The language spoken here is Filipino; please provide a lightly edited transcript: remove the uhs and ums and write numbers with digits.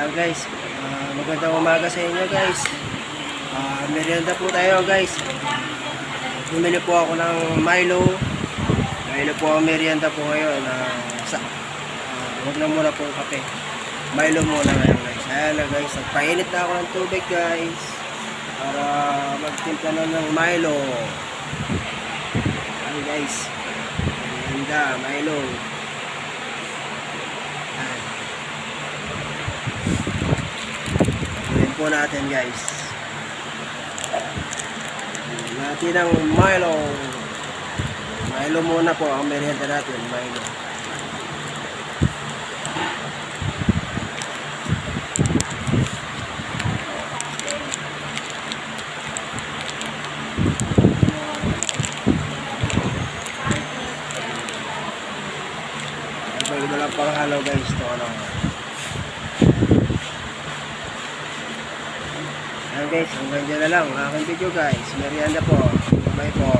Ayan guys, magandang umaga sa inyo guys. Merienda po tayo guys. Bumili po ako ng Milo. Milo po ang merienda po ngayon. Huwag na muna po kape. Milo muna ngayon guys. Ayan na guys, nagpainit na ako ng tubig guys. Para magtimpla na ng Milo. Ayan guys. Merienda, Milo. Po natin guys natin ang Milo muna po ang merienda natin. Milo ito na lang panghalo guys. Ito lang. Ayan guys, hanggang dyan na lang ang aking video guys. Merienda po. Bye po.